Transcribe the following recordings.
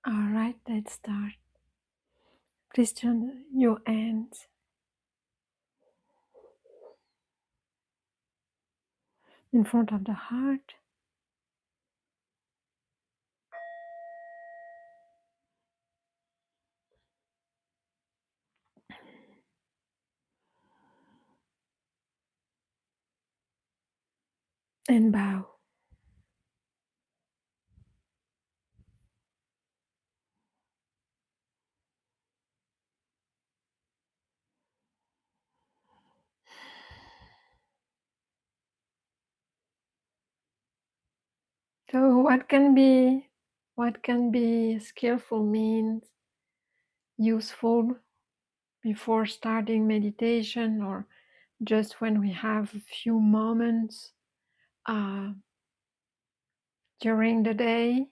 All right, let's start. Please turn your hands in front of the heart and bow. So what can be skillful means useful before starting meditation, or just when we have a few moments uh, during the day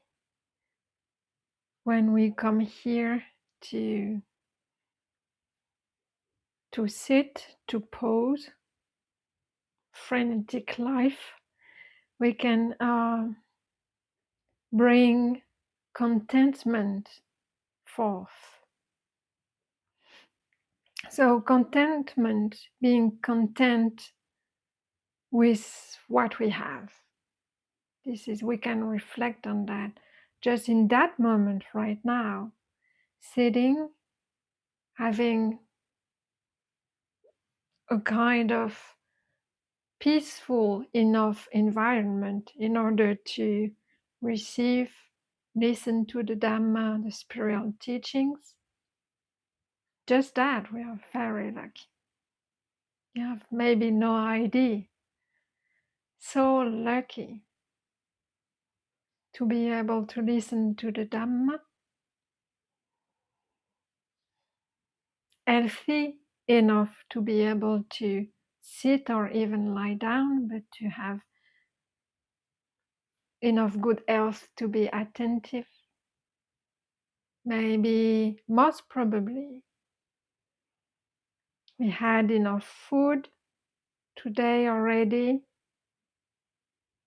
when we come here to sit, to pause, frenetic life, we can bring contentment forth. So contentment, being content with what we have. This is, we can reflect on that just in that moment right now, sitting, having a kind of peaceful enough environment in order to receive, listen to the Dhamma, the spiritual teachings. Just that, we are very lucky. You have maybe no idea. So lucky to be able to listen to the Dhamma, healthy enough to be able to sit or even lie down, but to have enough good health to be attentive. Maybe, most probably, we had enough food today already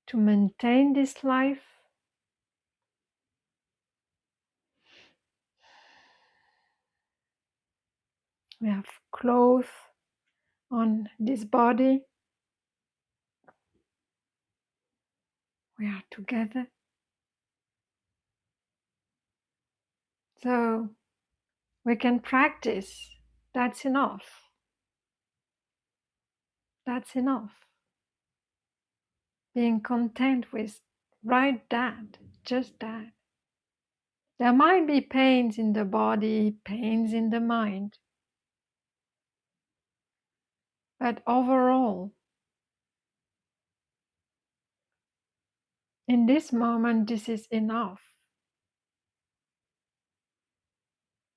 to maintain this life. We have clothes on this body. We are together. So we can practice. That's enough. That's enough. Being content with right that, just that. There might be pains in the body, pains in the mind, but overall, in this moment, this is enough.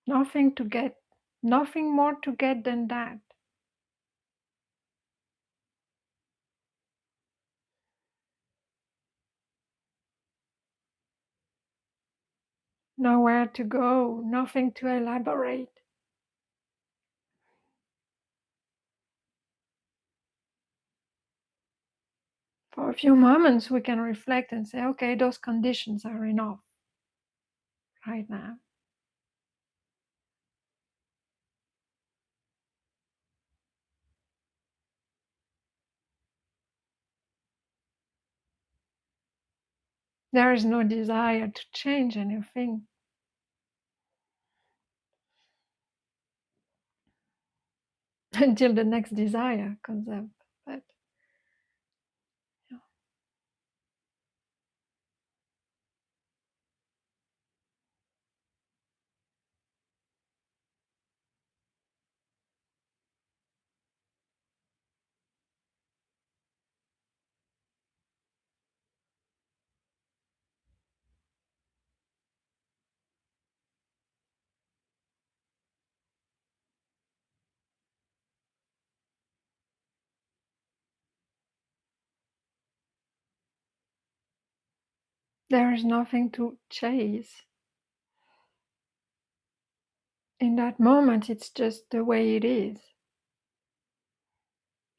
Nothing to get, nothing more to get than that. Nowhere to go, nothing to elaborate. For a few moments, we can reflect and say, okay, those conditions are enough right now. There is no desire to change anything until the next desire comes up. But yeah. There is nothing to chase. In that moment, it's just the way it is.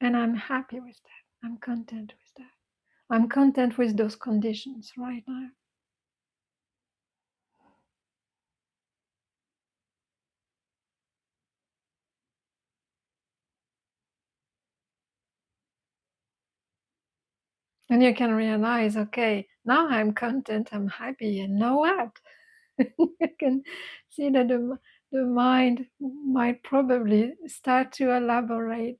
And I'm happy with that. I'm content with that. I'm content with those conditions right now. And you can realize, okay, now I'm content, I'm happy, and now what? You can see that the mind might probably start to elaborate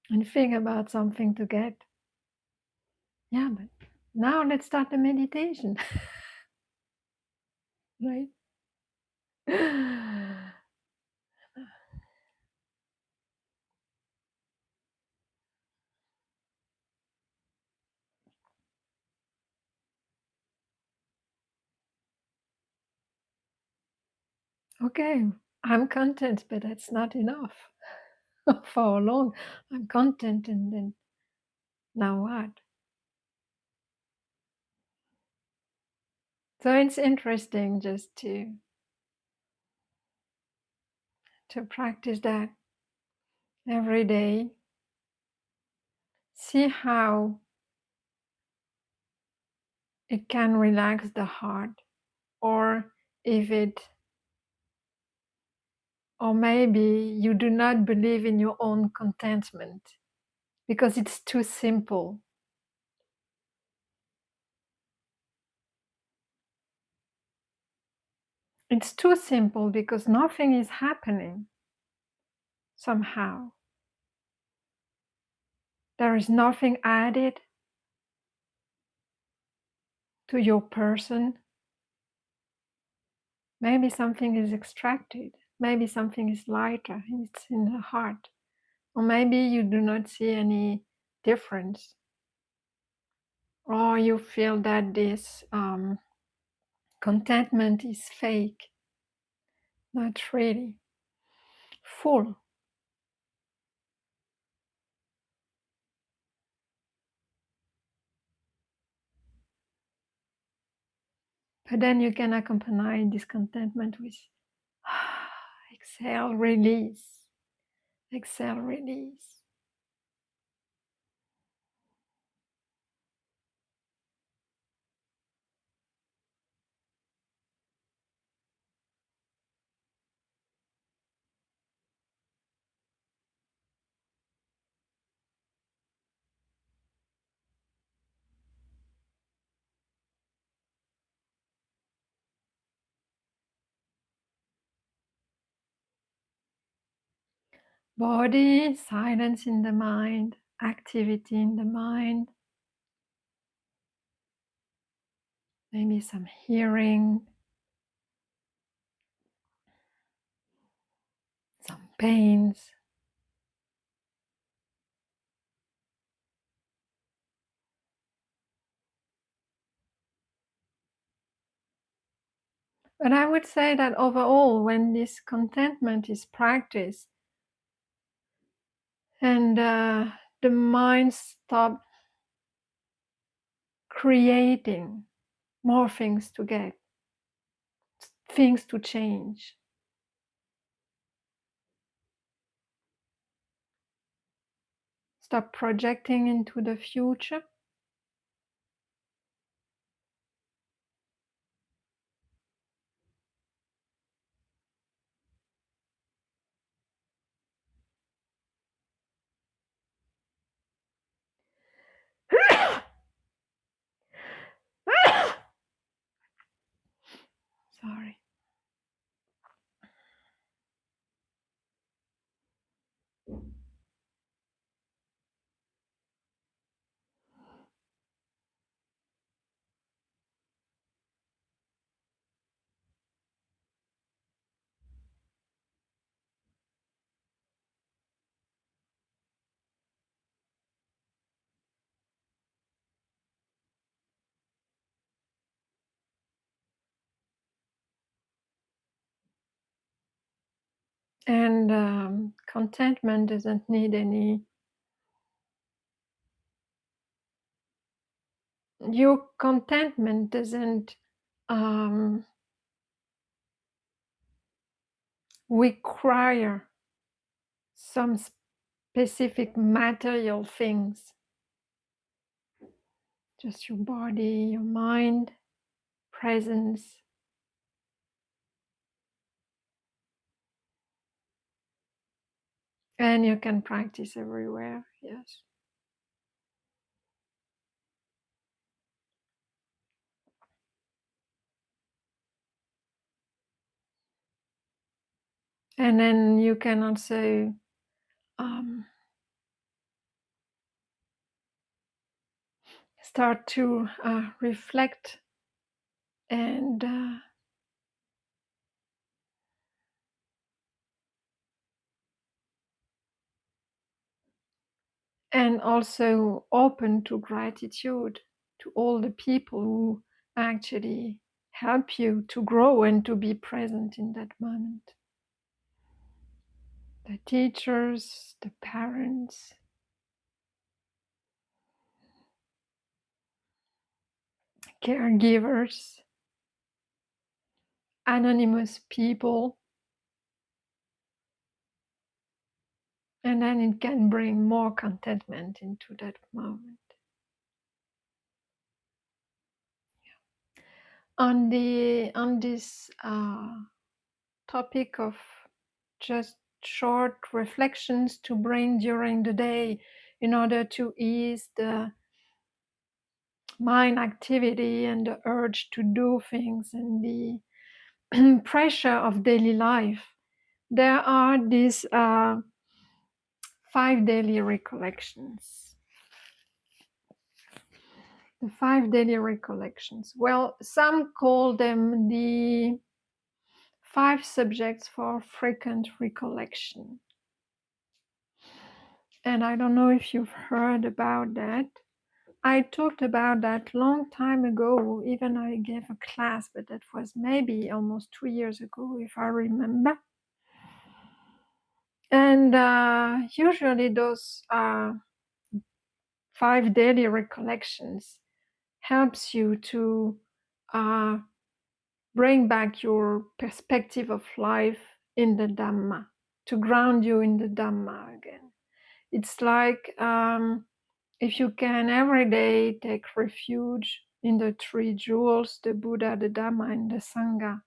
and think about something to get. Yeah, but now let's start the meditation, right? Okay, I'm content, but that's not enough. For long, I'm content, and then now what? So it's interesting just to practice that every day. See how it can relax the heart, or if it, or maybe you do not believe in your own contentment because it's too simple. It's too simple because nothing is happening somehow. There is nothing added to your person. Maybe something is extracted. Maybe something is lighter. It's in the heart. Or maybe you do not see any difference. Or you feel that this contentment is fake, not really full. But then you can accompany this contentment with exhale, release, exhale, release. Body, silence in the mind, activity in the mind, maybe some hearing, some pains. But I would say that overall, when this contentment is practiced and the mind stops creating more things to get, things to change, stop projecting into the future, sorry. And contentment doesn't need any, your contentment doesn't require some specific material things, just your body, your mind, presence. And you can practice everywhere, yes. And then you can also start to reflect and also open to gratitude to all the people who actually help you to grow and to be present in that moment. The teachers, the parents, caregivers, anonymous people, and then it can bring more contentment into that moment. On this topic of just short reflections to bring during the day in order to ease the mind activity and the urge to do things and the pressure of daily life, there are these 5 daily recollections. The 5 daily recollections. Well, some call them the 5 subjects for frequent recollection. And I don't know if you've heard about that. I talked about that long time ago. Even I gave a class, but that was maybe almost 2 years ago, if I remember. And usually those 5 daily recollections helps you to bring back your perspective of life in the Dhamma, to ground you in the Dhamma again. It's like if you can every day take refuge in the 3 jewels, the Buddha, the Dhamma, and the Sangha,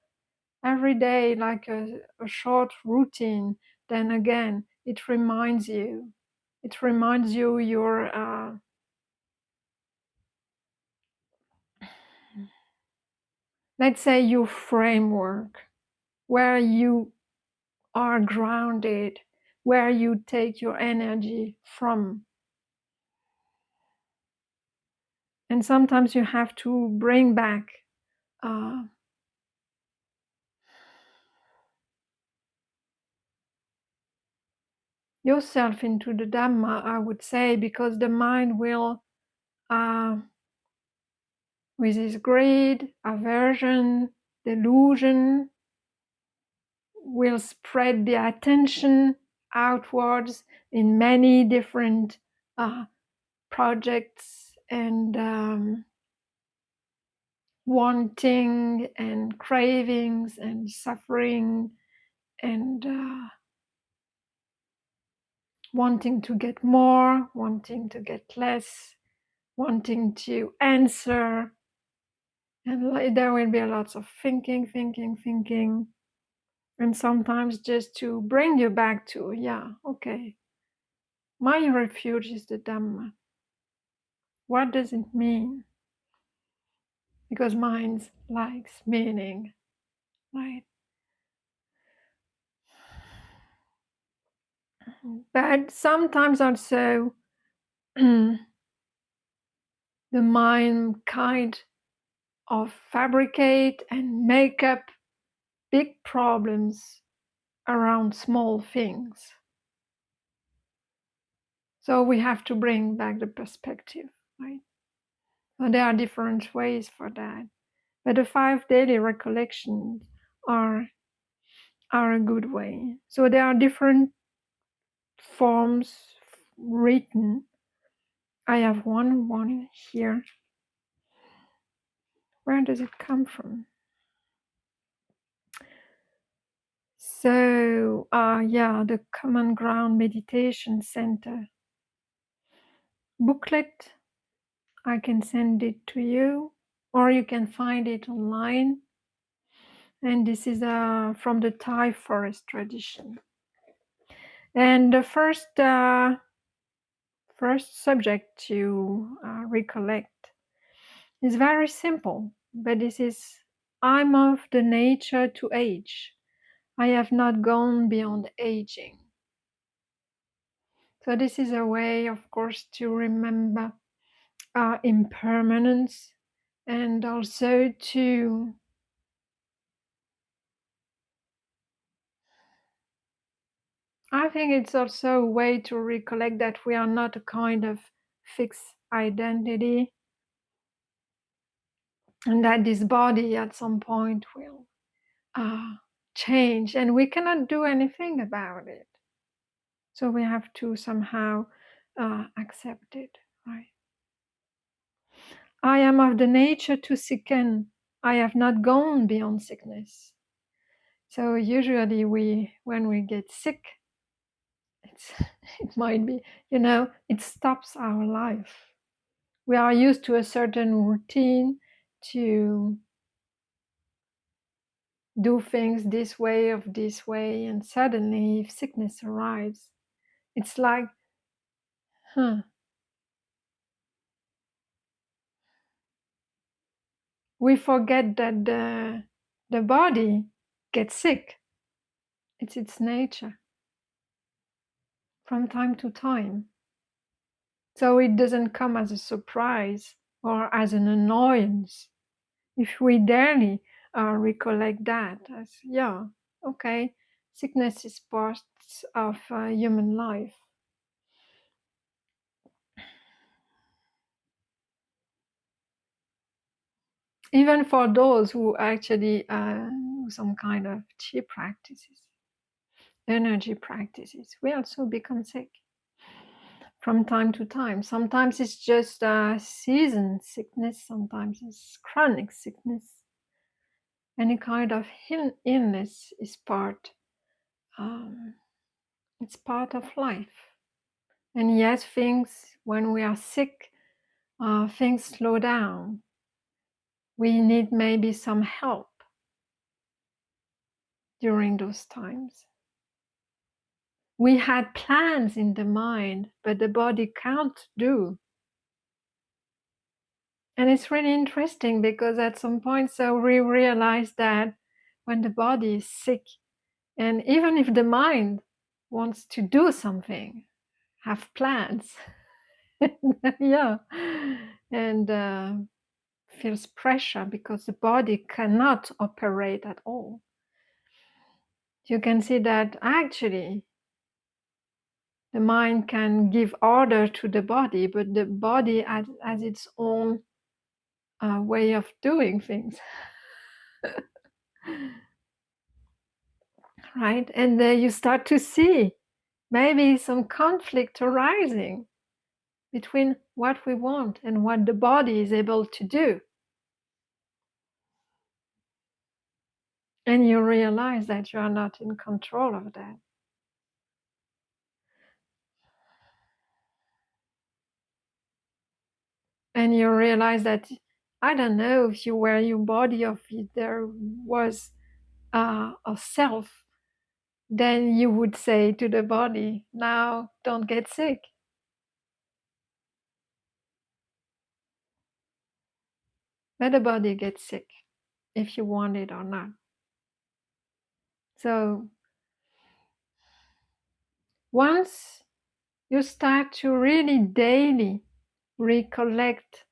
every day like a short routine, then again, it reminds you your let's say your framework, where you are grounded, where you take your energy from. And sometimes you have to bring back yourself into the Dhamma, I would say, because the mind will, with its greed, aversion, delusion, will spread the attention outwards in many different projects and wanting and cravings and suffering and wanting to get more, wanting to get less, wanting to answer. And there will be lots of thinking. And sometimes just to bring you back to, yeah, okay, my refuge is the Dhamma. What does it mean? Because mind likes meaning, right? But sometimes also the mind kind of fabricate and make up big problems around small things. So we have to bring back the perspective, right? So there are different ways for that. But the 5 daily recollections are a good way. So there are different forms written. I have one here. Where does it come from? So the Common Ground Meditation Center booklet. I can send it to you, or you can find it online. And this is from the Thai forest tradition. And the first subject to recollect is very simple, but this is: I'm of the nature to age. I have not gone beyond aging. So this is a way, of course, to remember our impermanence, and also to I think it's also a way to recollect that we are not a kind of fixed identity, and that this body at some point will uh, change, and we cannot do anything about it. So we have to somehow accept it, right? I am of the nature to sicken. I have not gone beyond sickness. So usually when we get sick, it's, it might be, it stops our life. We are used to a certain routine, to do things this way or this way, and suddenly if sickness arrives, it's like, huh, we forget that the body gets sick. It's its nature from time to time. So it doesn't come as a surprise or as an annoyance. If we daily recollect that as, yeah, okay, sickness is part of human life. Even for those who actually some kind of chi practices, energy practices, we also become sick from time to time. Sometimes it's just season sickness, sometimes it's chronic sickness. Any kind of illness is it's part of life. And yes, when we are sick, things slow down. We need maybe some help during those times. We had plans in the mind, but the body can't do. And it's really interesting because at some point, so we realize that when the body is sick, and even if the mind wants to do something, have plans, yeah, and feels pressure because the body cannot operate at all. You can see that actually the mind can give order to the body, but the body has its own way of doing things. Right? And you start to see maybe some conflict arising between what we want and what the body is able to do. And you realize that you are not in control of that. And you realize that, I don't know if you were your body or if there was a self, then you would say to the body, now don't get sick. Let the body get sick if you want it or not. So once you start to really daily recollect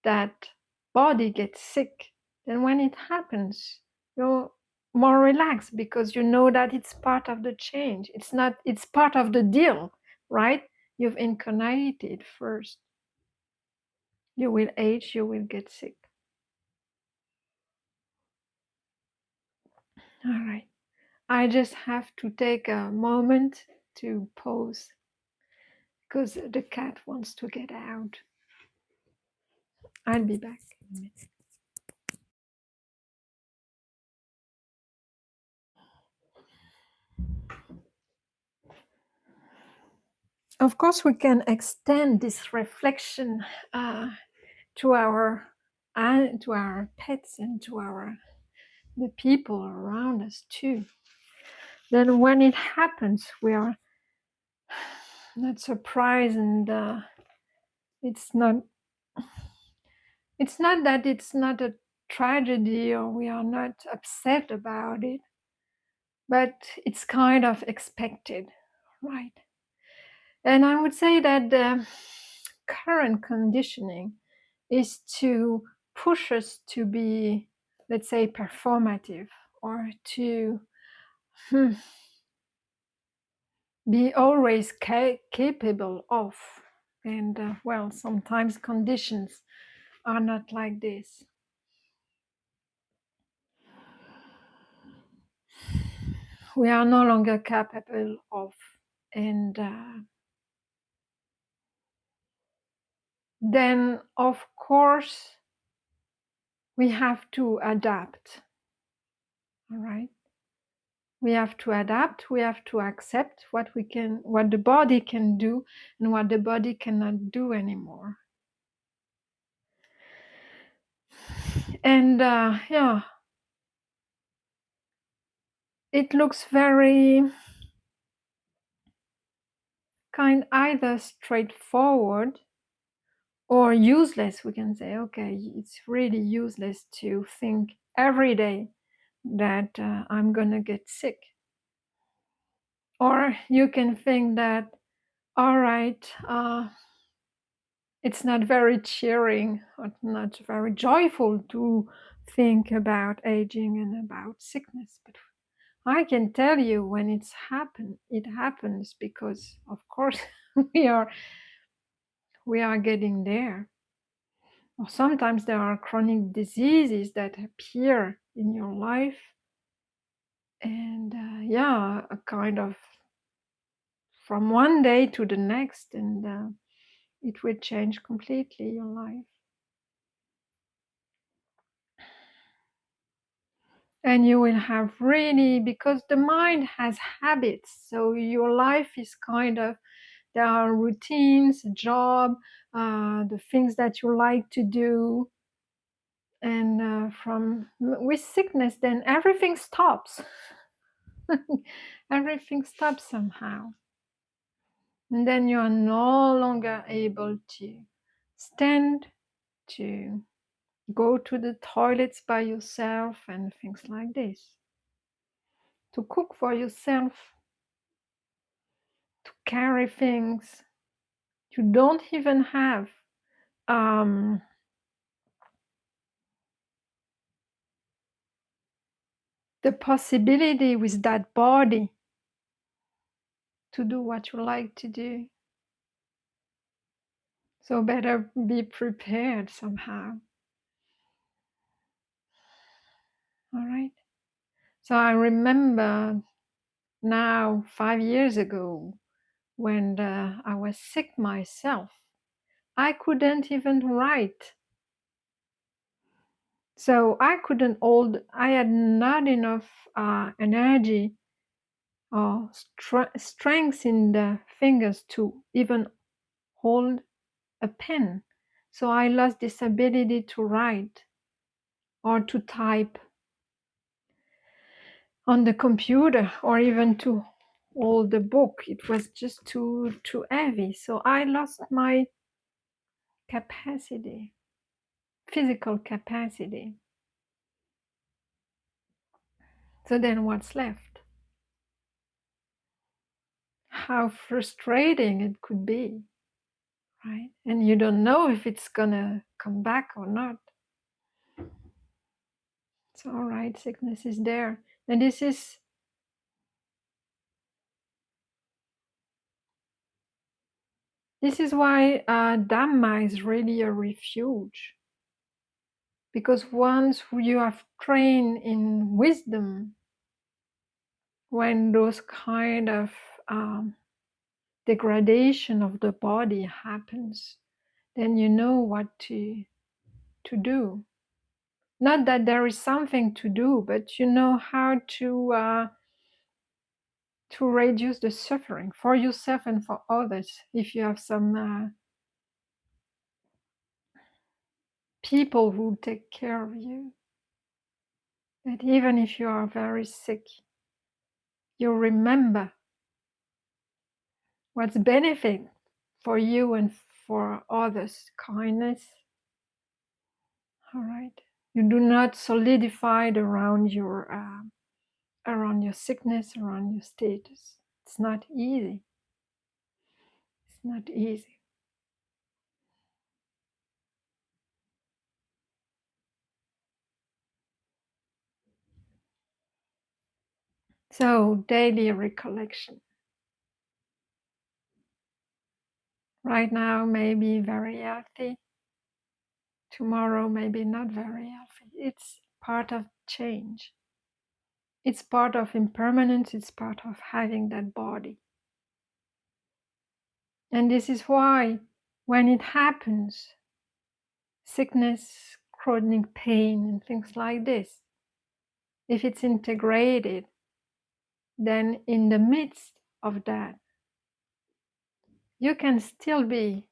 that body gets sick, then when it happens, you're more relaxed because you know that it's part of the change. It's part of the deal, right? You've incarnated first. You will age, you will get sick. All right. I just have to take a moment to pause because the cat wants to get out. I'll be back in a minute. Of course, we can extend this reflection to our pets and to the people around us too. Then, when it happens, we are not surprised, and it's not. It's not that it's not a tragedy or we are not upset about it. but it's kind of expected, right? And I would say that the current conditioning is to push us to be, let's say, performative, or to be always capable of. And well, sometimes conditions are not like this. We are no longer capable of. And then, of course, we have to adapt. All right. We have to adapt. We have to accept what the body can do, and what the body cannot do anymore. And yeah, it looks very either straightforward or useless. We can say, okay, it's really useless to think every day that I'm gonna get sick. Or you can think that, all right, it's not very cheering or not very joyful to think about aging and about sickness. But I can tell you, when it happens, because of course we are getting there. Or sometimes there are chronic diseases that appear in your life, and yeah, a kind of from one day to the next, and it will change completely your life. And you will have really, because the mind has habits, so your life is kind of, there are routines, a job, the things that you like to do, and with sickness, then everything stops. Everything stops somehow, and then you are no longer able to stand, to go to the toilets by yourself and things like this, to cook for yourself, to carry things. You don't even have the possibility with that body to do what you like to do. So better be prepared somehow. All right. So I remember now 5 years ago, when I was sick myself, I couldn't even write. So I couldn't hold, I had not enough energy or strength in the fingers to even hold a pen. So I lost this ability to write or to type on the computer, or even to hold the book. It was just too heavy. So I lost my capacity, physical capacity. So then what's left? How frustrating it could be, right? And you don't know if it's gonna come back or not. So all right, sickness is there. And this is why Dhamma is really a refuge. Because once you have trained in wisdom, when those kind of degradation of the body happens, then you know what to do. Not that there is something to do, but you know how to reduce the suffering for yourself and for others. If you have some people who take care of you, that even if you are very sick, you remember what's benefit for you and for others, kindness. All right. You do not solidify it around your around your sickness, around your status. It's not easy. It's not easy. So, daily recollection. Right now, maybe very healthy. Tomorrow, maybe not very healthy. It's part of change. It's part of impermanence. It's part of having that body. And this is why, when it happens, sickness, chronic pain, and things like this, if it's integrated, then in the midst of that, you can still be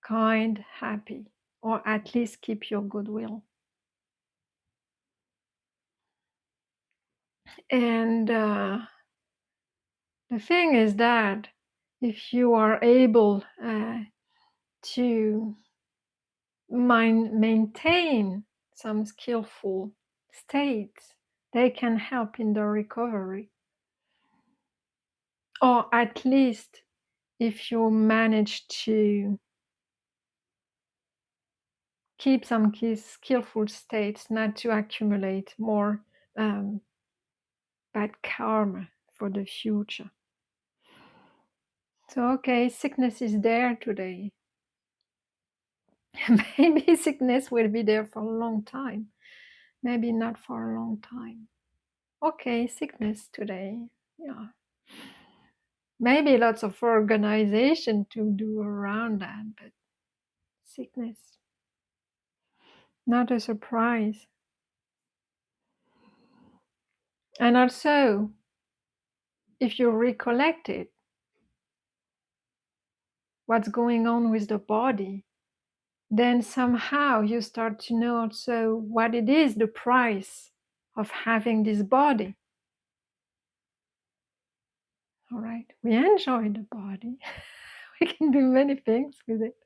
kind, happy, or at least keep your goodwill. And the thing is that if you are able to maintain some skillful states, they can help in the recovery. Or at least if you manage to keep some skillful states, not to accumulate more bad karma for the future. So, okay, sickness is there today. Maybe sickness will be there for a long time. Maybe not for a long time. Okay, sickness today. Yeah. Maybe lots of organization to do around that, but sickness. Not a surprise. And also, if you recollect it, what's going on with the body, then somehow you start to know also what it is, the price of having this body. All right, we enjoy the body. We can do many things with it,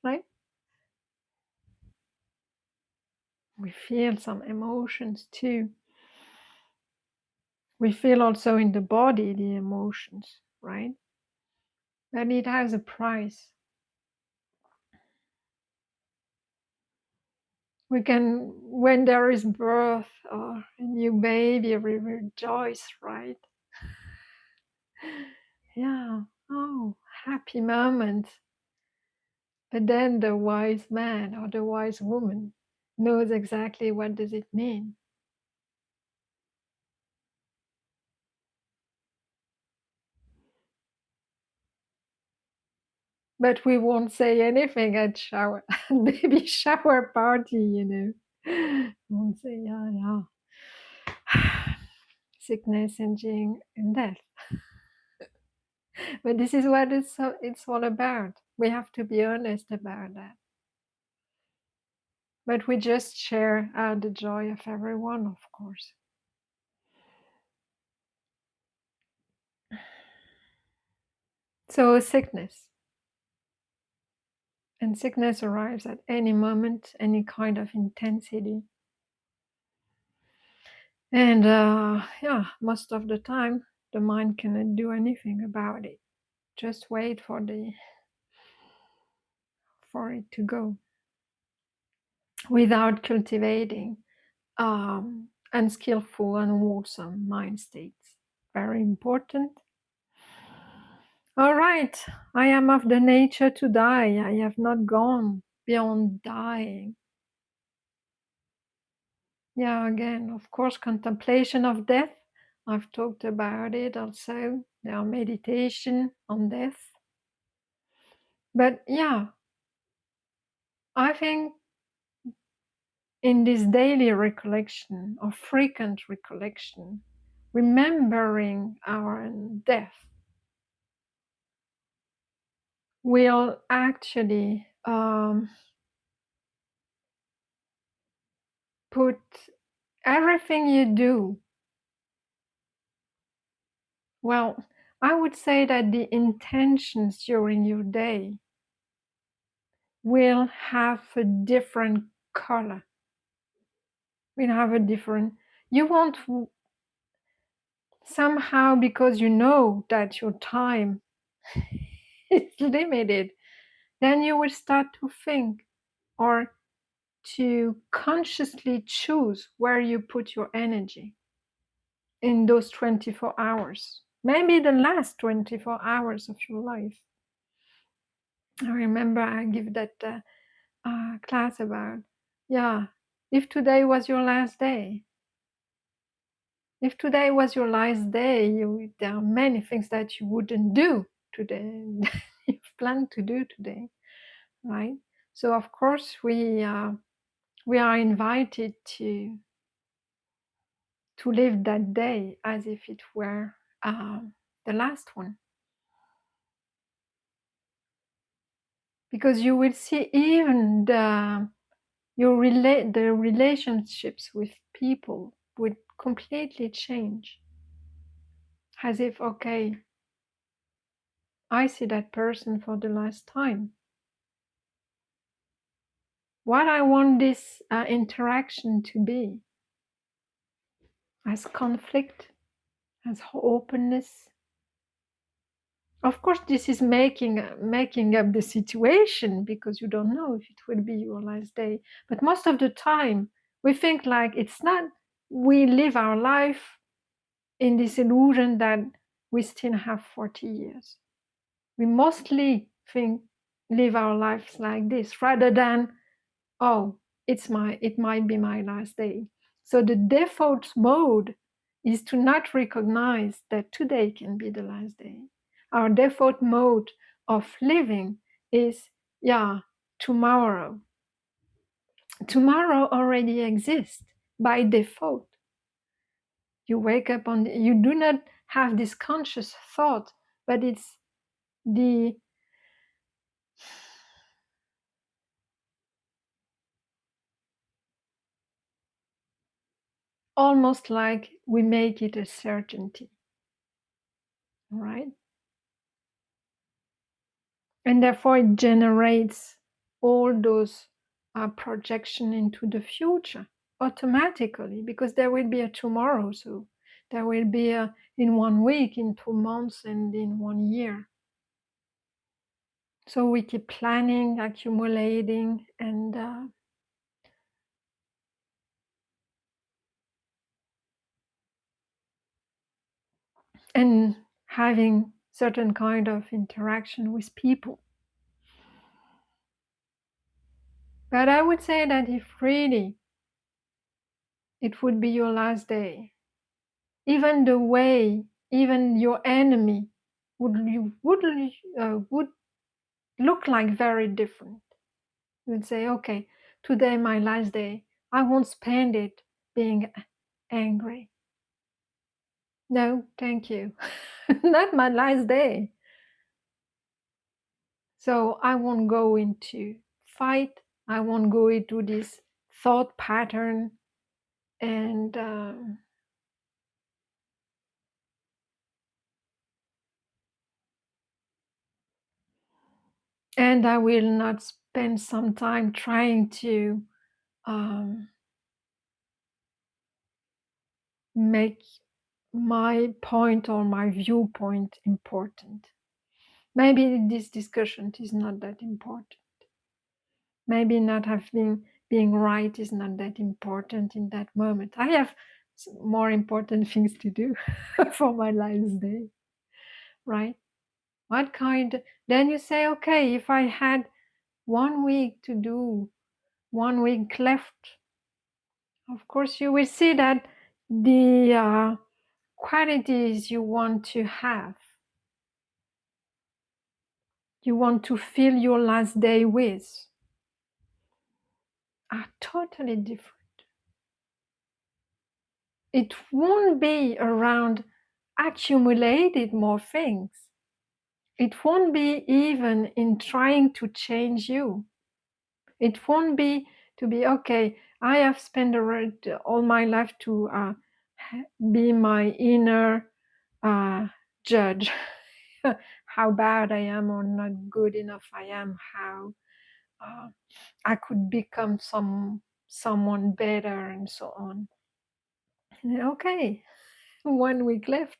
right? We feel some emotions too. We feel also in the body the emotions, right? But it has a price. We can, when there is birth or a new baby, we rejoice, right? Yeah, oh, happy moment. But then the wise man or the wise woman knows exactly what does it mean. But we won't say anything at baby shower party, you know. We won't say, yeah, yeah. Sickness, aging, and death. But this is what it's all about. We have to be honest about that. But we just share the joy of everyone, of course. So sickness. And sickness arrives at any moment, any kind of intensity. And yeah, most of the time, the mind cannot do anything about it. Just wait for it to go without cultivating unskillful and wholesome mind states. Very important. All right, I am of the nature to die. I have not gone beyond dying. Yeah, again, of course, contemplation of death. I've talked about it also. There are meditation on death. But yeah, I think in this daily recollection or frequent recollection, remembering our death will actually put everything you do. Well, I would say that the intentions during your day will have a different color. Will have a different. you won't somehow, because you know that your time is limited, then you will start to think or to consciously choose where you put your energy in those 24 hours, maybe the last 24 hours of your life. I remember I give that class about, yeah, if today was your last day, if today was your last day, there are many things that you wouldn't do today, you plan to do today, right? So of course we are invited to live that day as if it were the last one, because you will see even the relationships with people would completely change, as if, okay, I see that person for the last time. What I want this interaction to be, as conflict, as openness. Of course, this is making up the situation, because you don't know if it will be your last day. But most of the time, we think like it's not. We live our life in this illusion that we still have 40 years. We mostly live our lives like this, rather than, oh, it might be my last day. So the default mode is to not recognize that today can be the last day. Our default mode of living is, yeah, tomorrow. Tomorrow already exists by default. You wake up you do not have this conscious thought, but it's the almost like we make it a certainty, right? And therefore it generates all those projection into the future automatically, because there will be a tomorrow, so there will be a in 1 week, in 2 months, and in 1 year. So we keep planning, accumulating, and having certain kind of interaction with people. But I would say that if really it would be your last day, even the way, even your enemy would look like very different. You would say, okay, today my last day. I won't spend it being angry. No, thank you. Not my last day. So I won't go into fight. I won't go into this thought pattern, and I will not spend some time trying to make my point or my viewpoint important. Maybe this discussion is not that important. Maybe not having being right is not that important in that moment. I have more important things to do for my last day, right? What kind? Then you say, okay, if I had 1 week to do, 1 week left, of course you will see that the qualities you want to have, you want to fill your last day with, are totally different. It won't be around accumulated more things. It won't be even in trying to change you. It won't be to be, okay, I have spent all my life to be my inner judge. How bad I am or not good enough I am, how I could become someone better, and so on. Okay, 1 week left.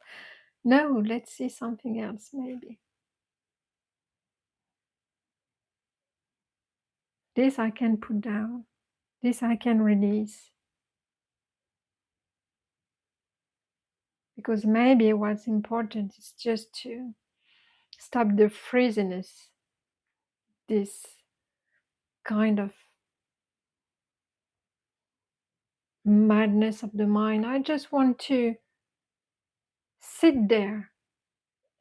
No, let's see something else maybe. This I can put down. This I can release. Because maybe what's important is just to stop the freeziness, this kind of madness of the mind. I just want to sit there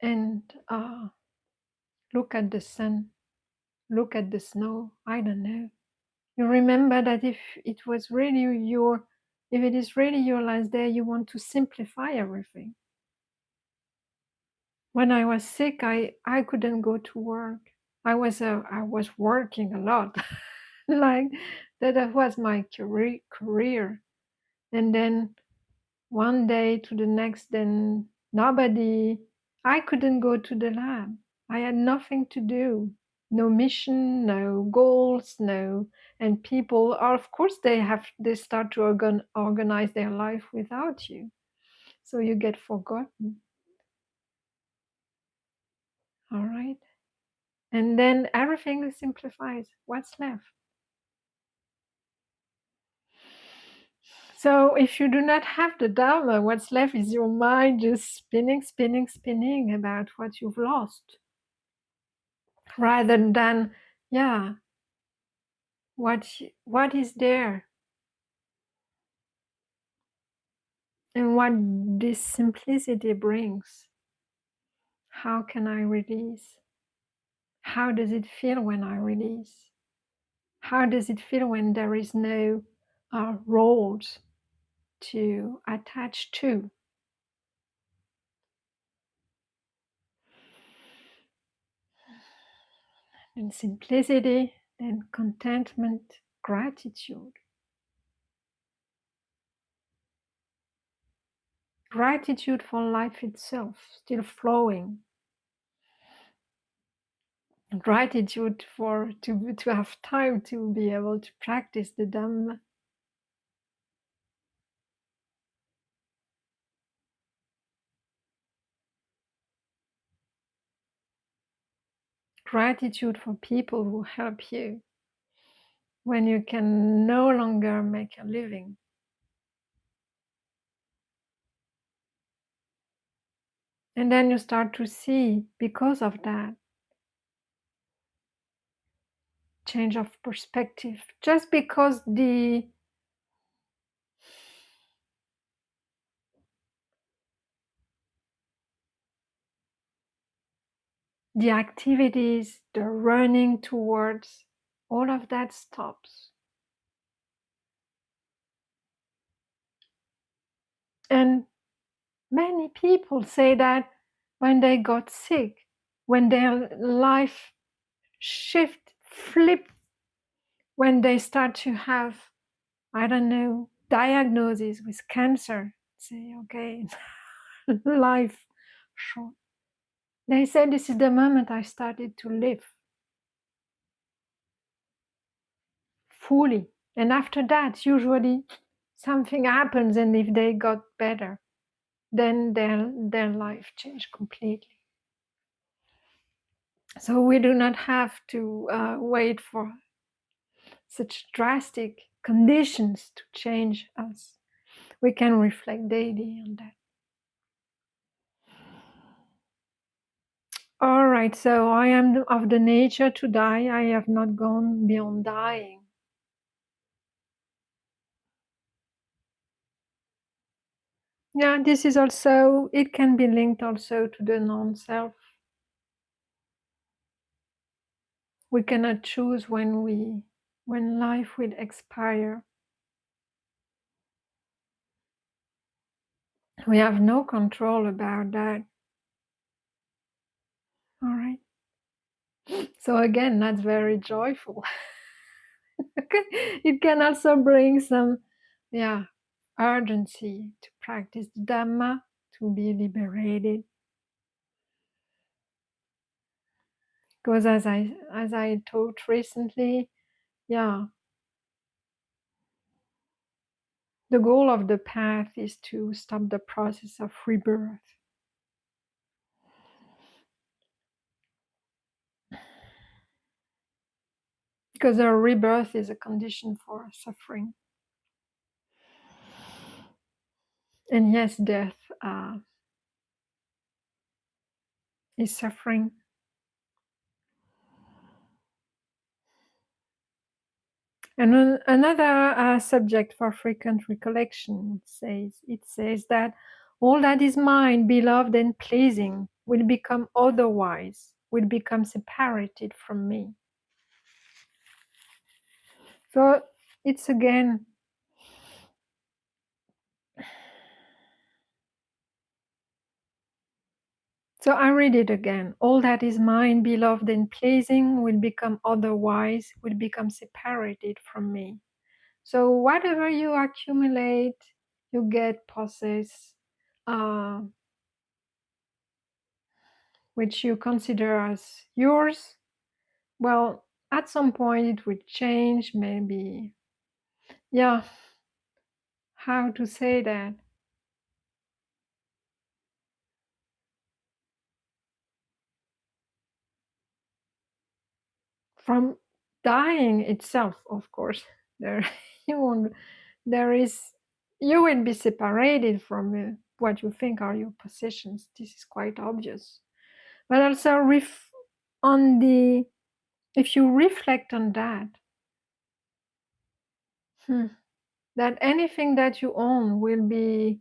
and look at the sun, look at the snow. I don't know. You remember that if it was really if it is really your last day, you want to simplify everything. When I was sick, I couldn't go to work. I was working a lot, like that was my career. And then one day to the next, then nobody. I couldn't go to the lab. I had nothing to do. No mission, no goals, no. And people, of course, they start to organize their life without you. So you get forgotten. All right. And then everything simplifies. What's left? So if you do not have the Dharma, what's left is your mind just spinning, spinning, spinning about what you've lost. Rather than, yeah, what is there? And what this simplicity brings. How can I release? How does it feel when I release? How does it feel when there is no roles to attach to? And simplicity, then contentment, gratitude. Gratitude for life itself, still flowing. Gratitude for to have time to be able to practice the Dhamma. Gratitude for people who help you when you can no longer make a living. And then you start to see, because of that, change of perspective. Just because the activities, the running towards, all of that stops. And many people say that when they got sick, when their life flip, when they start to have, I don't know, diagnosis with cancer, say, okay, life short. They say this is the moment I started to live fully. And after that, usually something happens, and if they got better, then their life changed completely. So we do not have to wait for such drastic conditions to change us. We can reflect daily on that. All right, so I am of the nature to die. I have not gone beyond dying. Yeah, this is also, it can be linked also to the non-self. We cannot choose when life will expire. We have no control about that. All right. So again, that's very joyful. It can also bring some, urgency to practice the Dhamma, to be liberated. Because as I taught recently, yeah, The goal of the path is to stop the process of rebirth. Because our rebirth is a condition for suffering. And yes, death is suffering. And another subject for frequent recollection says that all that is mine, beloved and pleasing, will become otherwise, will become separated from me. So it's again, so I read it again. All that is mine, beloved and pleasing, will become otherwise, will become separated from me. So whatever you accumulate, you get, possess, uh, which you consider as yours, well, at some point it will change, maybe. Yeah, how to say that? From dying itself, of course, there you won't, there is, you will be separated from what you think are your possessions. This is quite obvious. But also, on the, if you reflect on that, that anything that you own will be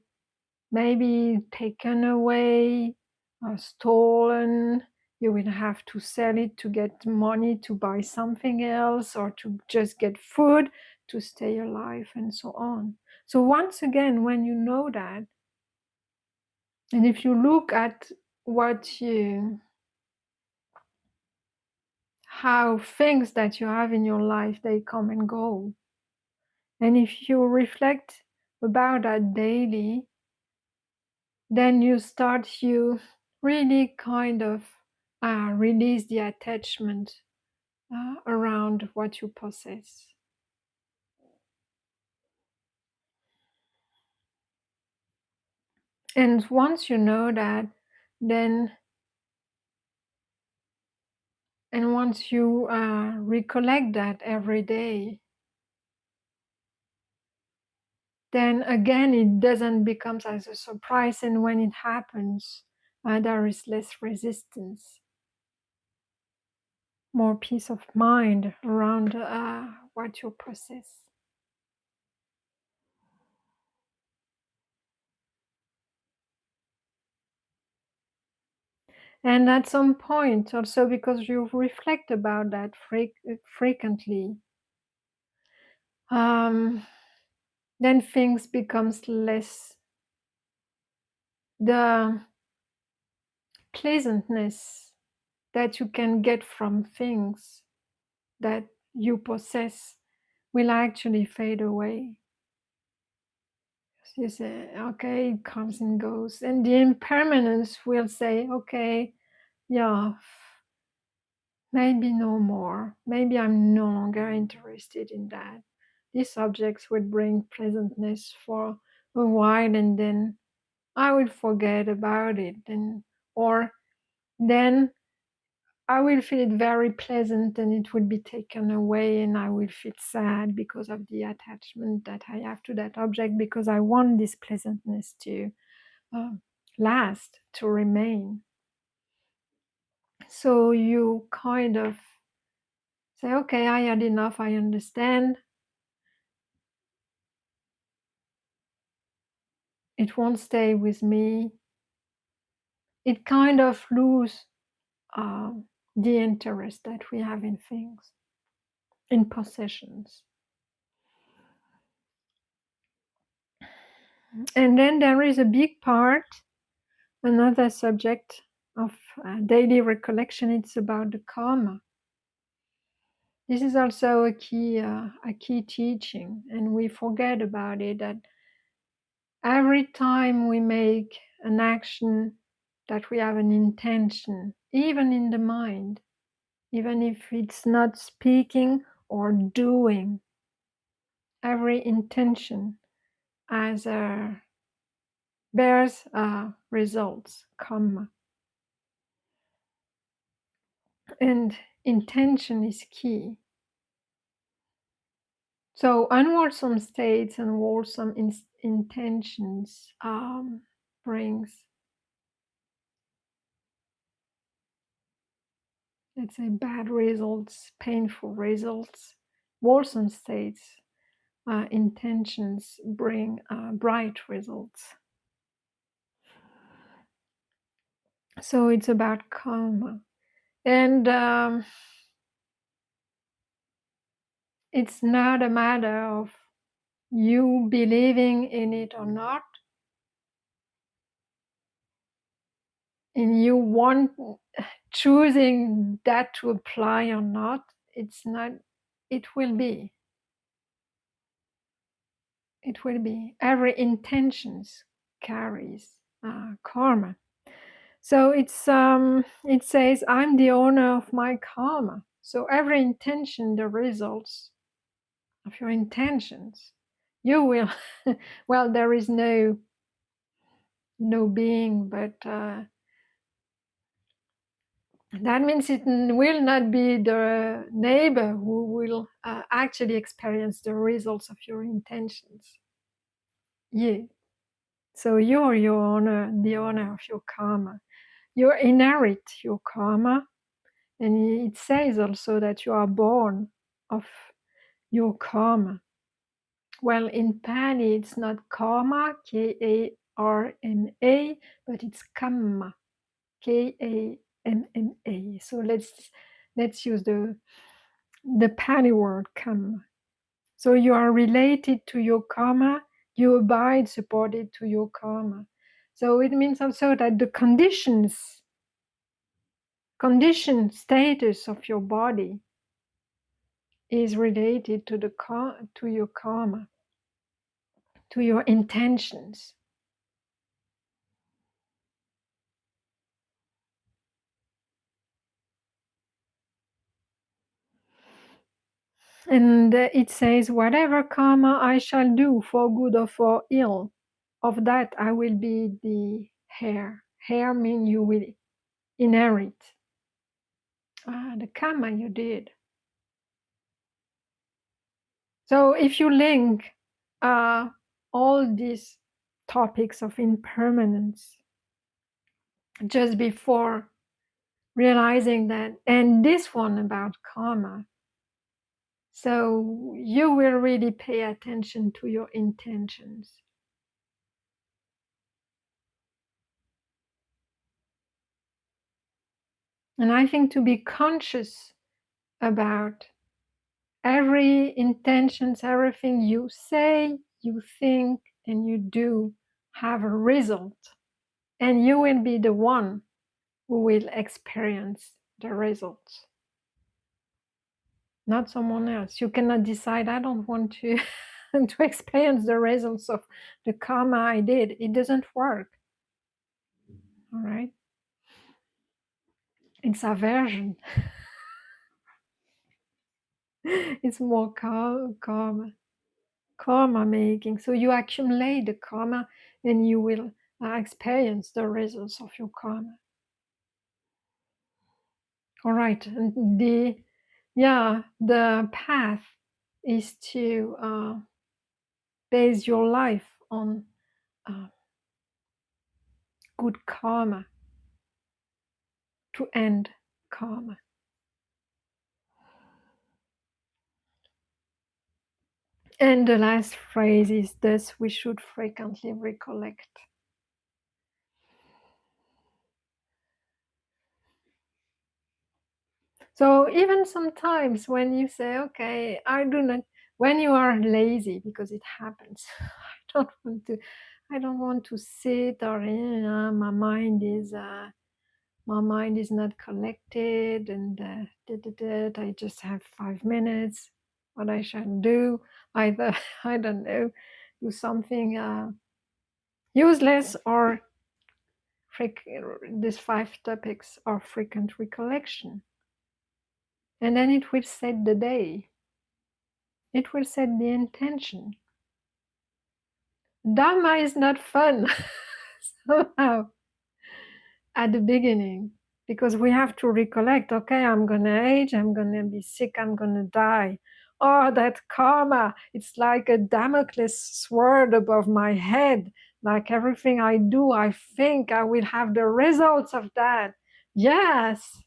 maybe taken away or stolen. You will have to sell it to get money to buy something else or to just get food to stay alive and so on. So once again, when you know that, and if you look at what you, how things that you have in your life, they come and go. And if you reflect about that daily, then you really kind of release the attachment around what you possess. And once you know that, then, and once you recollect that every day, then again it doesn't become as a surprise, and when it happens, there is less resistance, more peace of mind around what you possess. And at some point, also because you reflect about that frequently, then things becomes less, the pleasantness that you can get from things that you possess will actually fade away. You say, okay, it comes and goes. And the impermanence will say, okay, yeah, maybe no more. Maybe I'm no longer interested in that. These objects would bring pleasantness for a while, and then I will forget about it. Or then I will feel it very pleasant and it will be taken away, and I will feel sad because of the attachment that I have to that object, because I want this pleasantness to uh, last, to remain. So you kind of say, okay, I had enough, I understand. It won't stay with me. It kind of lose the interest that we have in things, in possessions. And then there is a big part, another subject of daily recollection. It's about the karma. This is also a key teaching, and we forget about it, that every time we make an action, that we have an intention, even in the mind, even if it's not speaking or doing, every intention as bears results, karma. And intention is key. So unwholesome states and wholesome intentions brings, let's say, bad results, painful results. Wholesome states, intentions bring bright results. So it's about karma. And it's not a matter of you believing in it or not, and you want choosing that to apply or not. It's not, it will be. It will be. Every intentions carries karma. So it says, I'm the owner of my karma. So every intention, the results of your intentions, you will. Well, there is no being, but that means it will not be the neighbor who will actually experience the results of your intentions. You. So you're your owner, the owner of your karma. You inherit your karma, and it says also that you are born of your karma. Well, in Pali, it's not karma, Karma, but it's kamma, Kamma. So let's use the Pali word kamma. So you are related to your karma, you abide supported to your karma. So it means also that the condition status of your body is related to to your karma, to your intentions. And it says, whatever karma I shall do for good or for ill, of that I will be the heir. Heir means you will inherit the karma you did. So if you link all these topics of impermanence just before realizing that, and this one about karma, so you will really pay attention to your intentions. And I think to be conscious about every intentions, everything you say, you think, and you do have a result. And you will be the one who will experience the results, not someone else. You cannot decide, I don't want to, to experience the results of the karma I did. It doesn't work. All right? It's aversion. It's more karma making. So you accumulate the karma and you will experience the results of your karma. All right. And the path is to base your life on good karma, to end karma. And the last phrase is, thus we should frequently recollect. So even sometimes when you say, okay, I do not, when you are lazy, because it happens, I don't want to sit, or my mind is not collected, and I just have 5 minutes. What I shall do, either I don't know, do something useless, or these 5 topics are frequent recollection. And then it will set the day. It will set the intention. Dhamma is not fun somehow at the beginning, because we have to recollect, okay, I'm going to age, I'm going to be sick, I'm going to die. Oh, that karma, it's like a Damocles sword above my head. Like everything I do, I think I will have the results of that. Yes,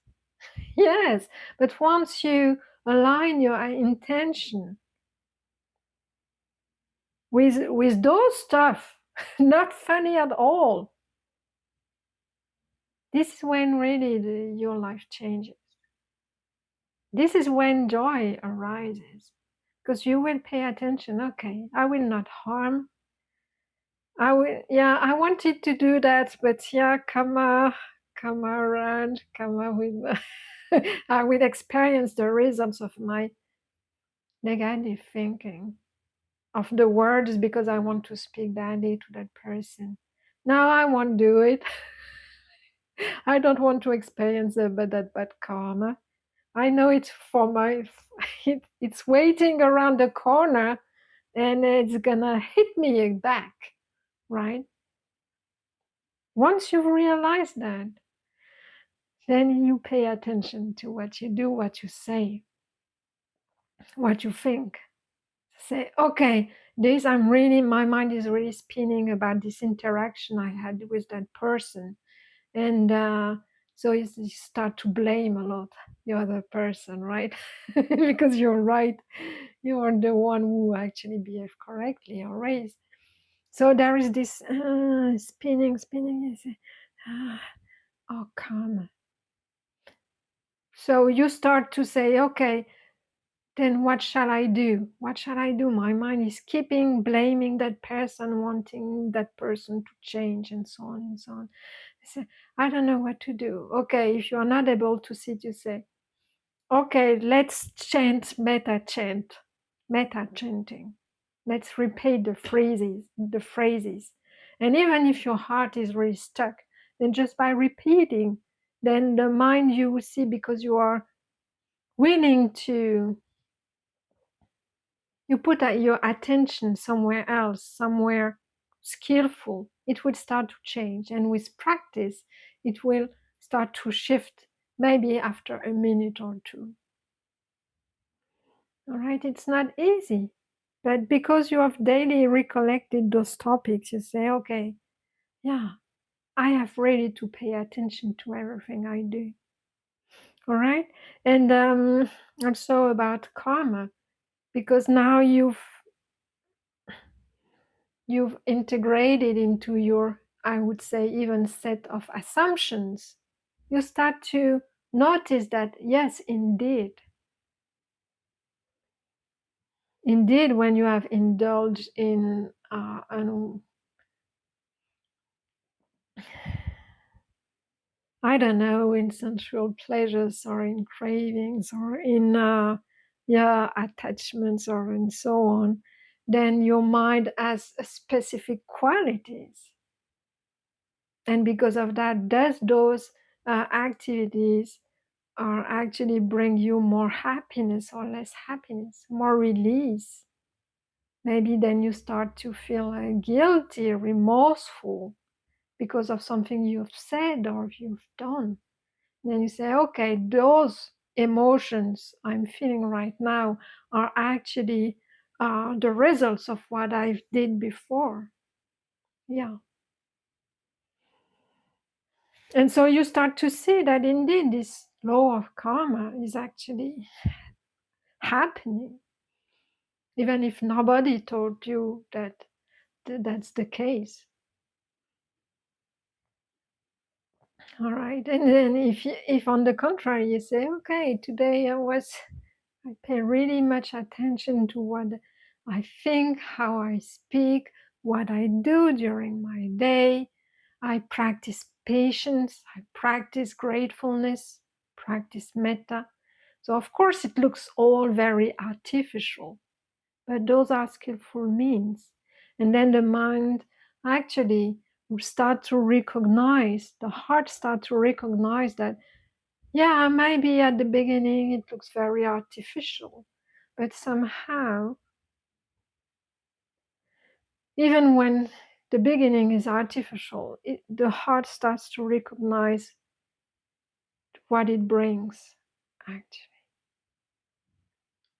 yes. But once you align your intention with those stuff, not funny at all, this is when really your life changes. This is when joy arises, because you will pay attention. Okay, I will not harm. I will. Yeah, I wanted to do that, but yeah, come around, come on with. I will experience the results of my negative thinking, of the words, because I want to speak badly to that person. Now I won't do it. I don't want to experience that bad karma. I know it's for my, it's waiting around the corner, and it's gonna hit me back, right? Once you realize that, then you pay attention to what you do, what you say, what you think. Say, okay, this my mind is really spinning about this interaction I had with that person. And so you start to blame a lot the other person, right? Because you're right, you are the one who actually behaved correctly or raised. So there is this spinning. You say, oh, come. So you start to say, okay, then what shall I do? What shall I do? My mind is keeping blaming that person, wanting that person to change, and so on and so on. I say, I don't know what to do. Okay, if you are not able to sit, you say, okay, let's chant metta chanting. Let's repeat the phrases. And even if your heart is really stuck, then just by repeating, then the mind you will see, because you are willing to, you put your attention somewhere else, somewhere skillful, it will start to change. And with practice, it will start to shift, maybe after a minute or two. All right, it's not easy, but because you have daily recollected those topics, you say, okay, yeah, I have really to pay attention to everything I do. All right, and also about karma, because now you've integrated into your, I would say, even set of assumptions. You start to notice that, yes, indeed, when you have indulged in I don't know, in sensual pleasures or in cravings or in attachments or and so on, then your mind has specific qualities. And because of that, does those activities are actually bring you more happiness or less happiness, more release. Maybe then you start to feel guilty, remorseful because of something you've said or you've done. Then you say, okay, those emotions I'm feeling right now are actually the results of what I did before. Yeah. And so you start to see that indeed this law of karma is actually happening, even if nobody told you that that's the case. All right. And then if on the contrary you say, okay, today I pay really much attention to what I think, how I speak, what I do during my day. I practice patience, I practice gratefulness, practice metta. So of course it looks all very artificial, but those are skillful means. And then the mind actually start to recognize, the heart start to recognize that, yeah, maybe at the beginning it looks very artificial, but somehow even when the beginning is artificial, the heart starts to recognize what it brings, actually.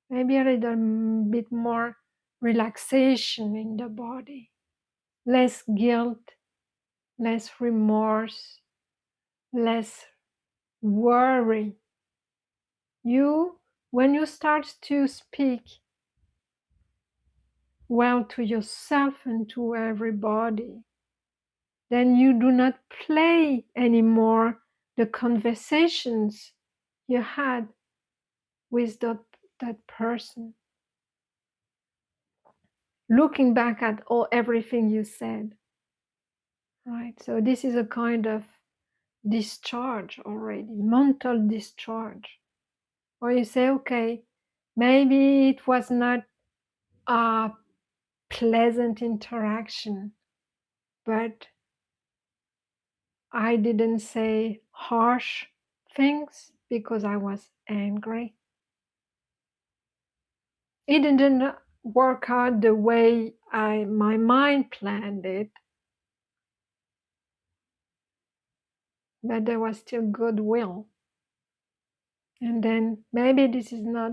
Maybe a little bit more relaxation in the body, less guilt, less remorse, less worry. When you start to speak well to yourself and to everybody, then you do not play anymore the conversations you had with that person, looking back at everything you said, right? So this is a kind of discharge already, mental discharge, or you say, okay, maybe it was not a pleasant interaction, but I didn't say harsh things because I was angry. It didn't work out the way my mind planned it, but there was still goodwill. And then maybe this is not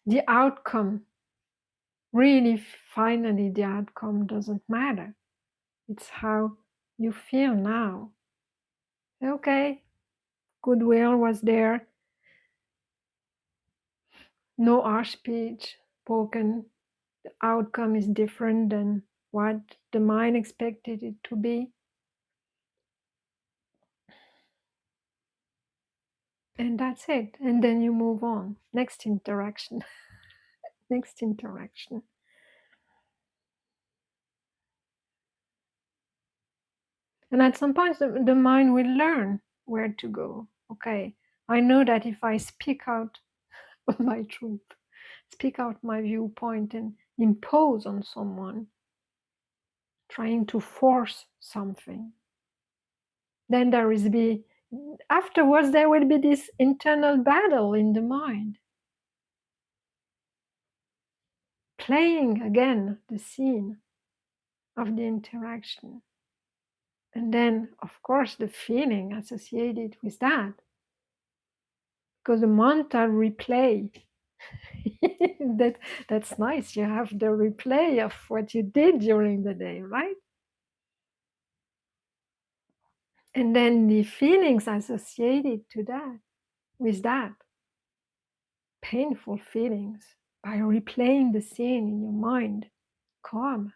the outcome. Really, finally, the outcome doesn't matter. It's how you feel now. Okay, goodwill was there. No harsh speech spoken. The outcome is different than what the mind expected it to be. And that's it. And then you move on. Next interaction. Next interaction. And at some point, the mind will learn where to go. Okay, I know that if I speak out my truth, speak out my viewpoint, and impose on someone, trying to force something, then afterwards there will be this internal battle in the mind, playing again the scene of the interaction. And then, of course, the feeling associated with that, because the mental replay that's nice. You have the replay of what you did during the day, right? And then the feelings associated to that, with that, painful feelings, by replaying the scene in your mind, calm.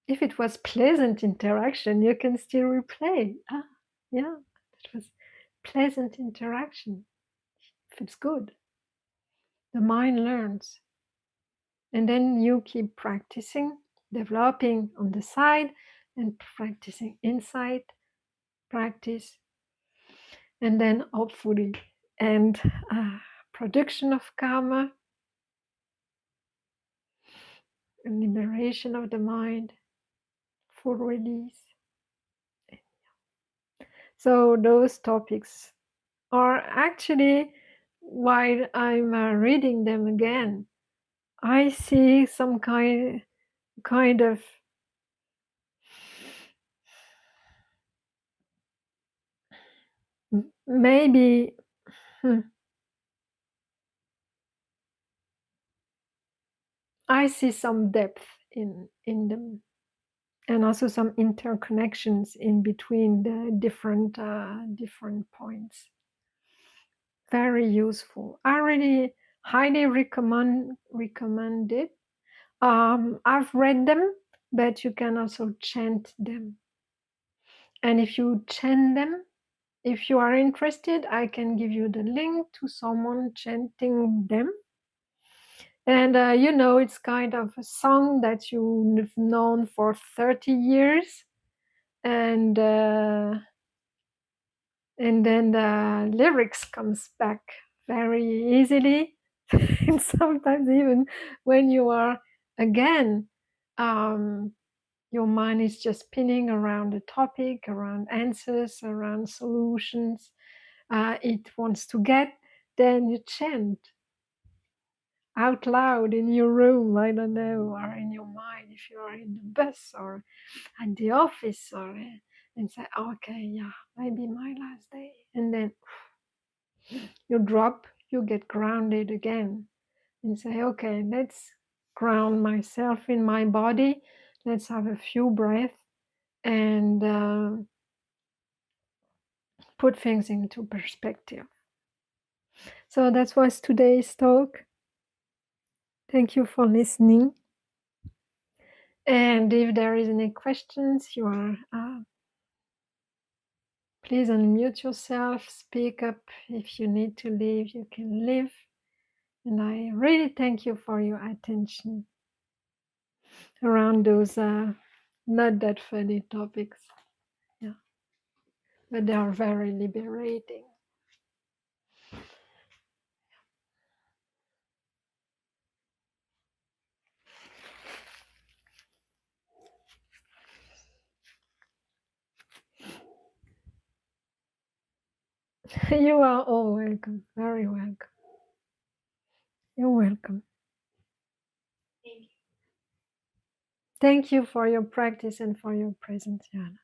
If it was pleasant interaction, you can still replay. Yeah, it was pleasant interaction. If it's good, the mind learns. And then you keep practicing, developing on the side and practicing inside, practice, and then hopefully end production of karma and liberation of the mind, full release. So those topics are actually, while I'm reading them again, I see some kind of maybe I see some depth in them, and also some interconnections in between the different points. Very useful. I really highly recommend it. I've read them, but you can also chant them. And if you chant them, if you are interested, I can give you the link to someone chanting them. And it's kind of a song that you've known for 30 years. And then the lyrics comes back very easily. And sometimes even when you are again your mind is just spinning around a topic, around answers, around solutions it wants to get, then you chant. out loud in your room, I don't know, or in your mind if you are in the bus or at the office, or and say, okay, yeah, maybe my last day. And then you drop, you get grounded again and say, okay, let's ground myself in my body. Let's have a few breaths and put things into perspective. So that was today's talk. Thank you for listening. And if there is any questions, you are please unmute yourself, speak up. If you need to leave, you can leave. And I really thank you for your attention around those not that funny topics. Yeah, but they are very liberating. You are all welcome, very welcome. You're welcome. Thank you for your practice and for your presence, Yana.